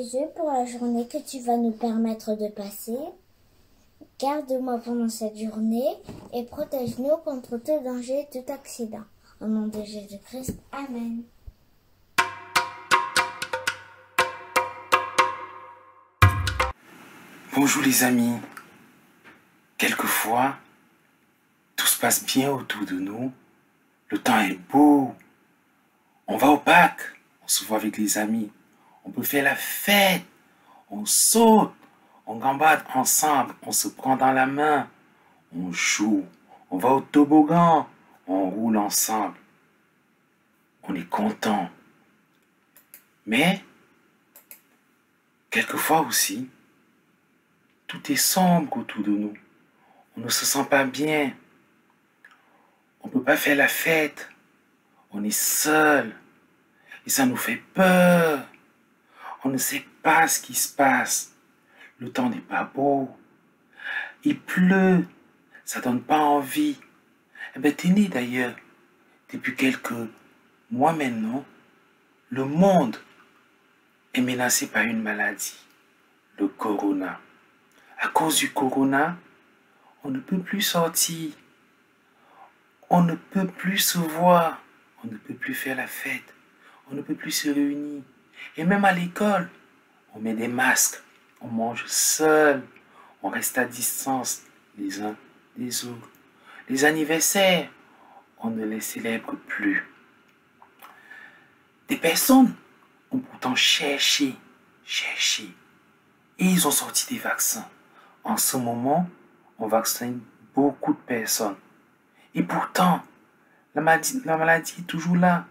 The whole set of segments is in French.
Jésus, pour la journée que tu vas nous permettre de passer. Garde-moi pendant cette journée et protège-nous contre tout danger et tout accident. Au nom de Jésus-Christ, Amen. Bonjour les amis. Quelquefois, tout se passe bien autour de nous. Le temps est beau. On va au parc. On se voit avec les amis. On peut faire la fête. On saute. On gambade ensemble. On se prend dans la main. On joue. On va au toboggan. On roule ensemble. On est content. Mais, quelquefois aussi, tout est sombre autour de nous. On ne se sent pas bien. On ne peut pas faire la fête. On est seul. Et ça nous fait peur. On ne sait pas ce qui se passe. Le temps n'est pas beau. Il pleut. Ça donne pas envie. Eh bien, tenez d'ailleurs, depuis quelques mois maintenant, le monde est menacé par une maladie, le corona. À cause du corona, on ne peut plus sortir. On ne peut plus se voir. On ne peut plus faire la fête. On ne peut plus se réunir. Et même à l'école, on met des masques. On mange seul. On reste à distance les uns des autres. Les anniversaires, on ne les célèbre plus. Des personnes ont pourtant cherché. Et ils ont sorti des vaccins. En ce moment, on vaccine beaucoup de personnes. Et pourtant, la maladie est toujours là.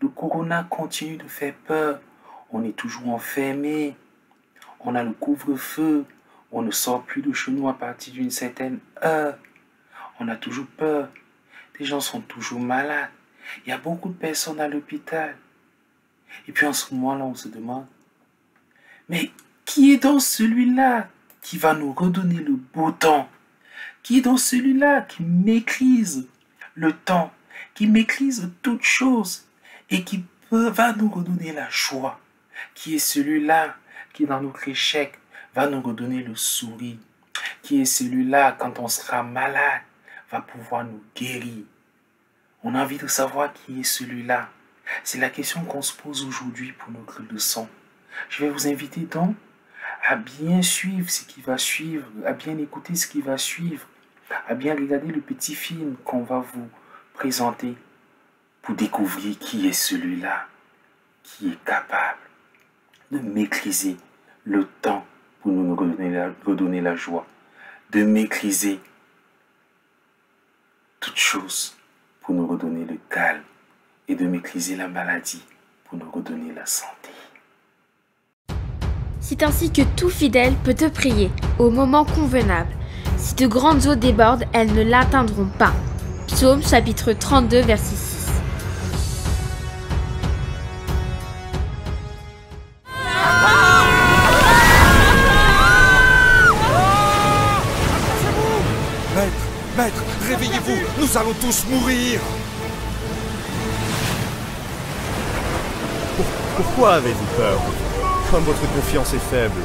Le corona continue de faire peur. On est toujours enfermé. On a le couvre-feu. On ne sort plus de chez nous à partir d'une certaine heure. On a toujours peur. Les gens sont toujours malades. Il y a beaucoup de personnes à l'hôpital. Et puis en ce moment-là, on se demande, mais qui est donc celui-là qui va nous redonner le beau temps? Qui est donc celui-là qui maîtrise le temps, qui maîtrise toutes choses et qui va nous redonner la joie? Qui est celui-là qui, dans notre échec, va nous redonner le sourire? Qui est celui-là, quand on sera malade, va pouvoir nous guérir? On a envie de savoir qui est celui-là. C'est la question qu'on se pose aujourd'hui pour notre leçon. Je vais vous inviter donc à bien suivre ce qui va suivre, à bien écouter ce qui va suivre, à bien regarder le petit film qu'on va vous présenter pour découvrir qui est celui-là qui est capable de maîtriser le temps pour nous redonner la joie, de maîtriser toutes choses pour nous redonner le calme et de maîtriser la maladie pour nous redonner la santé. C'est ainsi que tout fidèle peut te prier au moment convenable. Si de grandes eaux débordent, elles ne l'atteindront pas. Psaume chapitre 32, verset 6. Maître, réveillez-vous, nous allons tous mourir. Pourquoi avez-vous peur? Comme votre confiance est faible.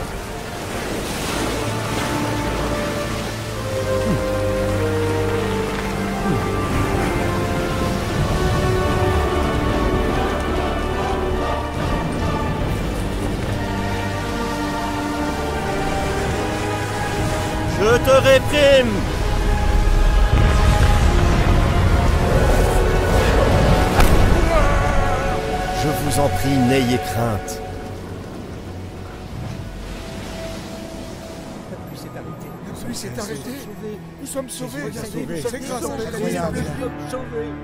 Je te réprime! Je vous en prie, n'ayez crainte. La pluie s'est arrêtée. Nous sommes sauvés. C'est grâce à incroyable.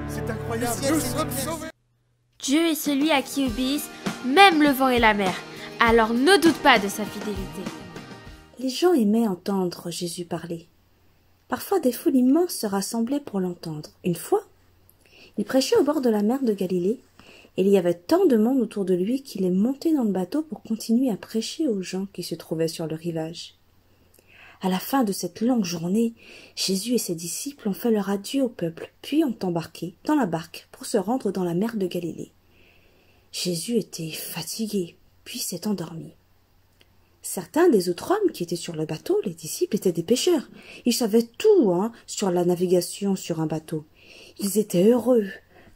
C'est incroyable. Nous sommes sauvés. Dieu est celui à qui obéissent même le vent et la mer. Alors ne doute pas de sa fidélité. Les gens aimaient entendre Jésus parler. Parfois des foules immenses se rassemblaient pour l'entendre. Une fois, il prêchait au bord de la mer de Galilée, et il y avait tant de monde autour de lui qu'il est monté dans le bateau pour continuer à prêcher aux gens qui se trouvaient sur le rivage. À la fin de cette longue journée, Jésus et ses disciples ont fait leur adieu au peuple, puis ont embarqué dans la barque pour se rendre dans la mer de Galilée. Jésus était fatigué, puis s'est endormi. Certains des autres hommes qui étaient sur le bateau, les disciples, étaient des pêcheurs. Ils savaient tout sur la navigation sur un bateau. Ils étaient heureux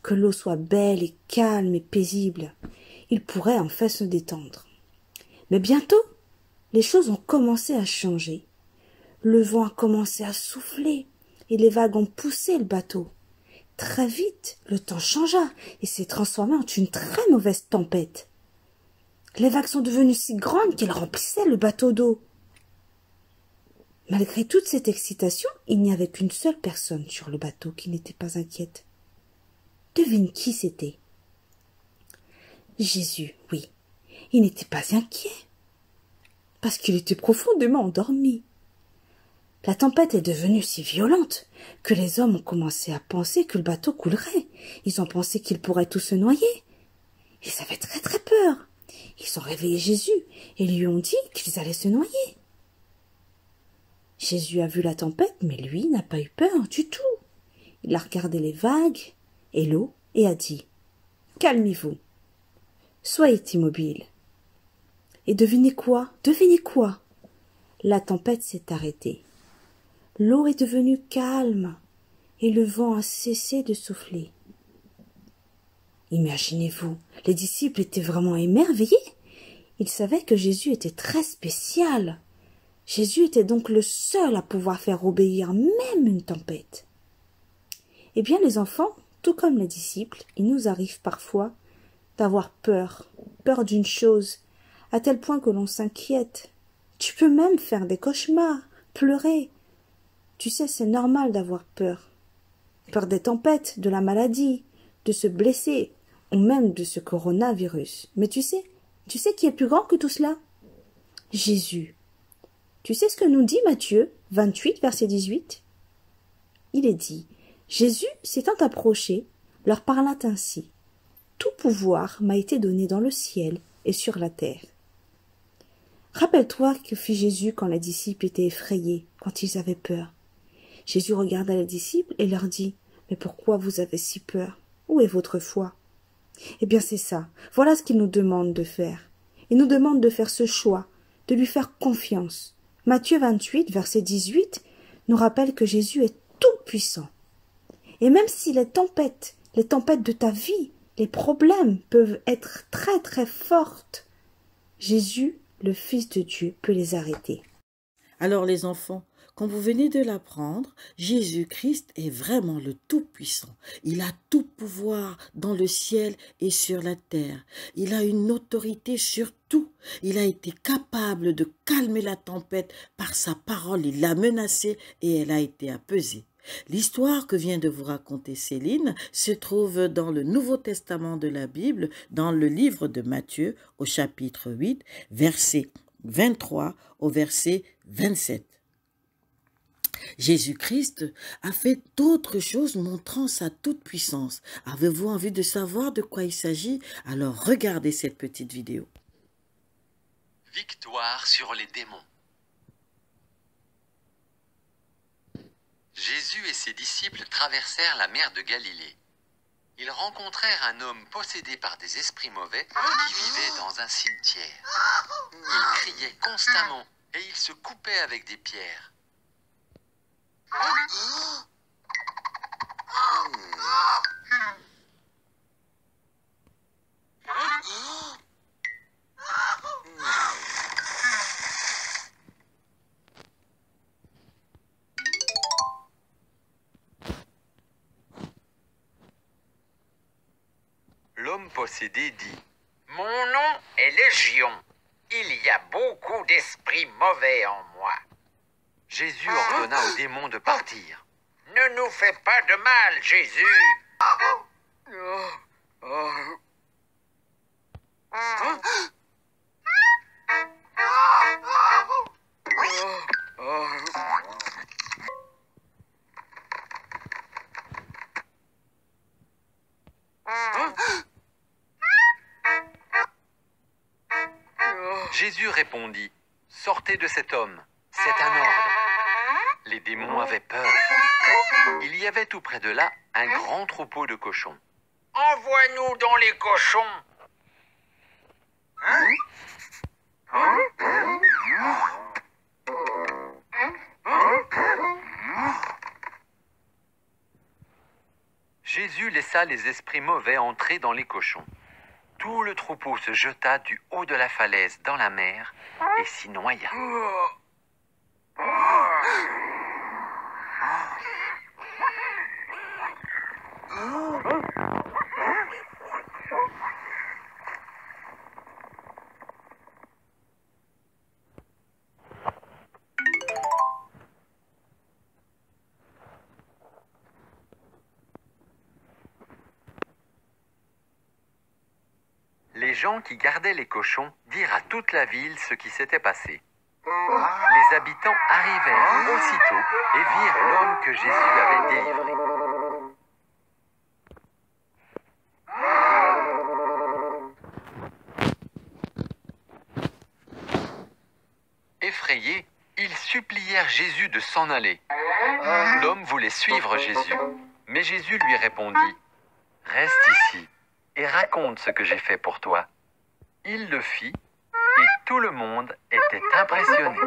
que l'eau soit belle et calme et paisible. Ils pourraient enfin se détendre. Mais bientôt, les choses ont commencé à changer. Le vent a commencé à souffler et les vagues ont poussé le bateau. Très vite, le temps changea et s'est transformé en une très mauvaise tempête. Les vagues sont devenues si grandes qu'elles remplissaient le bateau d'eau. Malgré toute cette excitation, il n'y avait qu'une seule personne sur le bateau qui n'était pas inquiète. Devine qui c'était? Jésus, oui. Il n'était pas inquiet, parce qu'il était profondément endormi. La tempête est devenue si violente que les hommes ont commencé à penser que le bateau coulerait. Ils ont pensé qu'ils pourraient tous se noyer. Ils avaient très très peur. Ils ont réveillé Jésus et lui ont dit qu'ils allaient se noyer. Jésus a vu la tempête, mais lui n'a pas eu peur du tout. Il a regardé les vagues et l'eau et a dit « Calmez-vous, soyez immobiles. » Et devinez quoi? La tempête s'est arrêtée. L'eau est devenue calme et le vent a cessé de souffler. Imaginez-vous, les disciples étaient vraiment émerveillés. Ils savaient que Jésus était très spécial. Jésus était donc le seul à pouvoir faire obéir même une tempête. Eh bien, les enfants, tout comme les disciples, il nous arrive parfois d'avoir peur d'une chose, à tel point que l'on s'inquiète. Tu peux même faire des cauchemars, pleurer. Tu sais, c'est normal d'avoir peur. Peur des tempêtes, de la maladie, de se blesser, ou même de ce coronavirus. Mais tu sais qui est plus grand que tout cela? Jésus. Tu sais ce que nous dit Matthieu 28, verset 18? Il est dit, Jésus s'étant approché, leur parla ainsi. Tout pouvoir m'a été donné dans le ciel et sur la terre. Rappelle-toi que fit Jésus quand les disciples étaient effrayés, quand ils avaient peur. Jésus regarda les disciples et leur dit, mais pourquoi vous avez si peur? Où est votre foi? Eh bien c'est ça, voilà ce qu'il nous demande de faire. Il nous demande de faire ce choix, de lui faire confiance. Matthieu 28, verset 18, nous rappelle que Jésus est tout puissant. Et même si les tempêtes de ta vie, les problèmes peuvent être très très fortes, Jésus, le Fils de Dieu, peut les arrêter. Alors les enfants, comme vous venez de l'apprendre, Jésus-Christ est vraiment le Tout-Puissant. Il a tout pouvoir dans le ciel et sur la terre. Il a une autorité sur tout. Il a été capable de calmer la tempête par sa parole. Il l'a menacée et elle a été apaisée. L'histoire que vient de vous raconter Céline se trouve dans le Nouveau Testament de la Bible, dans le livre de Matthieu, au chapitre 8, verset 23 au verset 27. Jésus-Christ a fait d'autres choses montrant sa toute-puissance. Avez-vous envie de savoir de quoi il s'agit? Alors regardez cette petite vidéo. Victoire sur les démons. Jésus et ses disciples traversèrent la mer de Galilée. Ils rencontrèrent un homme possédé par des esprits mauvais qui vivait dans un cimetière. Il criait constamment et il se coupait avec des pierres. L'homme possédé dit: Mon nom est Légion. Il y a beaucoup d'esprits mauvais en moi. Jésus ordonna aux démons de partir. Ne nous fais pas de mal, Jésus. Jésus répondit: Sortez de cet homme, c'est un ordre. Les démons avaient peur. Il y avait tout près de là un grand troupeau de cochons. Envoie-nous dans les cochons. Jésus laissa les esprits mauvais entrer dans les cochons. Tout le troupeau se jeta du haut de la falaise dans la mer et s'y noya. Les gens qui gardaient les cochons dirent à toute la ville ce qui s'était passé. Les habitants arrivèrent aussitôt et virent l'homme que Jésus avait délivré. Effrayés, ils supplièrent Jésus de s'en aller. L'homme voulait suivre Jésus, mais Jésus lui répondit « Reste ici et raconte ce que j'ai fait pour toi. » Il le fit et tout le monde était impressionné.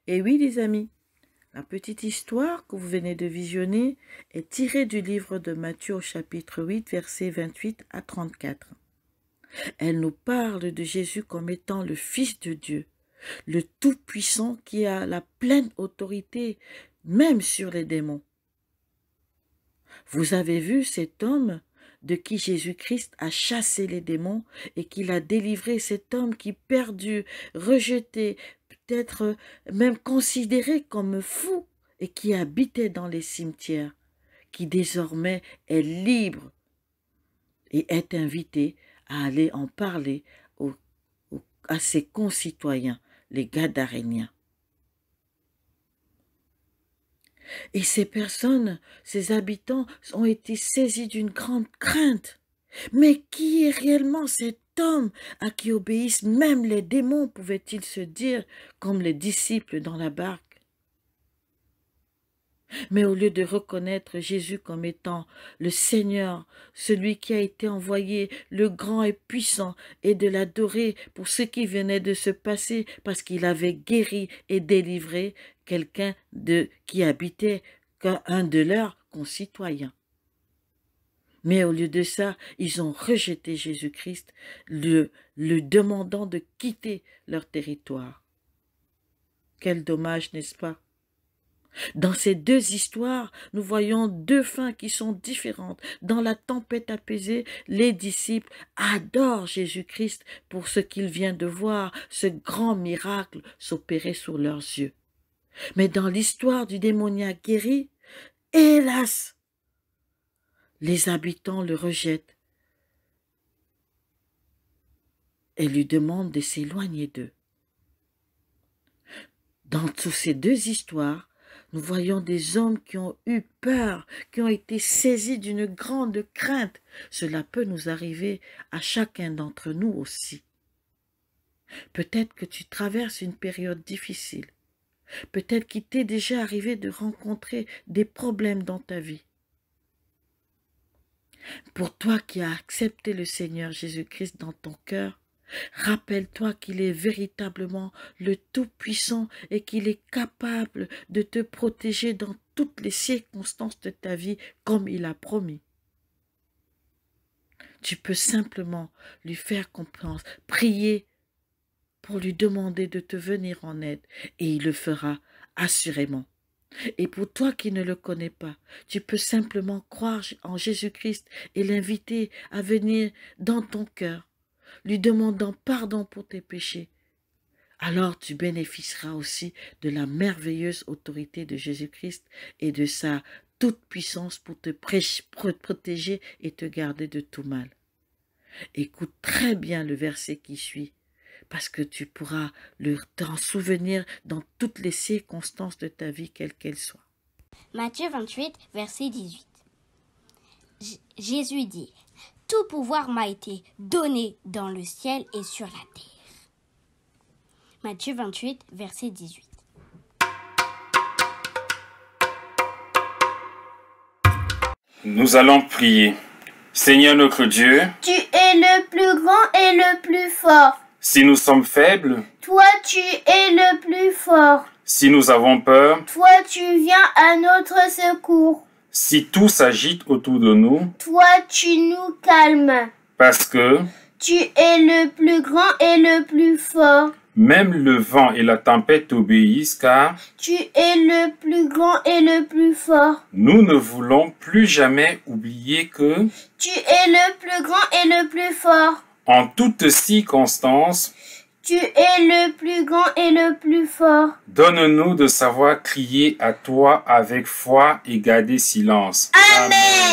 Et oui, les amis, la petite histoire que vous venez de visionner est tirée du livre de Matthieu au chapitre 8, versets 28 à 34. Elle nous parle de Jésus comme étant le Fils de Dieu, le Tout-Puissant qui a la pleine autorité même sur les démons. Vous avez vu cet homme de qui Jésus-Christ a chassé les démons et qu'il a délivré, cet homme qui perdu, rejeté, peut-être même considéré comme fou et qui habitait dans les cimetières, qui désormais est libre et est invité à aller en parler à ses concitoyens, les Gadaréniens. Et ces personnes, ces habitants ont été saisis d'une grande crainte. Mais qui est réellement cet homme à qui obéissent même les démons, pouvaient-ils se dire, comme les disciples dans la barque? Mais au lieu de reconnaître Jésus comme étant le Seigneur, celui qui a été envoyé, le grand et puissant, et de l'adorer pour ce qui venait de se passer, parce qu'il avait guéri et délivré quelqu'un qui habitait qu'un de leurs concitoyens. Mais au lieu de ça, ils ont rejeté Jésus-Christ, le demandant de quitter leur territoire. Quel dommage, n'est-ce pas? Dans ces deux histoires, nous voyons deux fins qui sont différentes. Dans la tempête apaisée, les disciples adorent Jésus-Christ pour ce qu'il vient de voir, ce grand miracle s'opérer sous leurs yeux. Mais dans l'histoire du démoniaque guéri, hélas, les habitants le rejettent et lui demandent de s'éloigner d'eux. Dans toutes ces deux histoires, nous voyons des hommes qui ont eu peur, qui ont été saisis d'une grande crainte. Cela peut nous arriver à chacun d'entre nous aussi. Peut-être que tu traverses une période difficile. Peut-être qu'il t'est déjà arrivé de rencontrer des problèmes dans ta vie. Pour toi qui as accepté le Seigneur Jésus-Christ dans ton cœur, rappelle-toi qu'il est véritablement le Tout-Puissant et qu'il est capable de te protéger dans toutes les circonstances de ta vie comme il a promis. Tu peux simplement lui faire confiance, prier pour lui demander de te venir en aide et il le fera assurément. Et pour toi qui ne le connais pas, tu peux simplement croire en Jésus-Christ et l'inviter à venir dans ton cœur, lui demandant pardon pour tes péchés. Alors tu bénéficieras aussi de la merveilleuse autorité de Jésus-Christ et de sa toute puissance pour te protéger et te garder de tout mal. Écoute très bien le verset qui suit, parce que tu pourras t'en souvenir dans toutes les circonstances de ta vie, quelles qu'elles soient. Matthieu 28, verset 18. Jésus dit: « Tout pouvoir m'a été donné dans le ciel et sur la terre. » Matthieu 28, verset 18. Nous allons prier. Seigneur notre Dieu, Tu es le plus grand et le plus fort. si nous sommes faibles, Toi, tu es le plus fort. si nous avons peur, Toi, tu viens à notre secours. si tout s'agite autour de nous, Toi, tu nous calmes. parce que Tu es le plus grand et le plus fort. même le vent et la tempête obéissent, car Tu es le plus grand et le plus fort. nous ne voulons plus jamais oublier que, Tu es le plus grand et le plus fort. en toutes circonstances, Tu es le plus grand et le plus fort. donne-nous de savoir crier à toi avec foi et garder silence. Amen.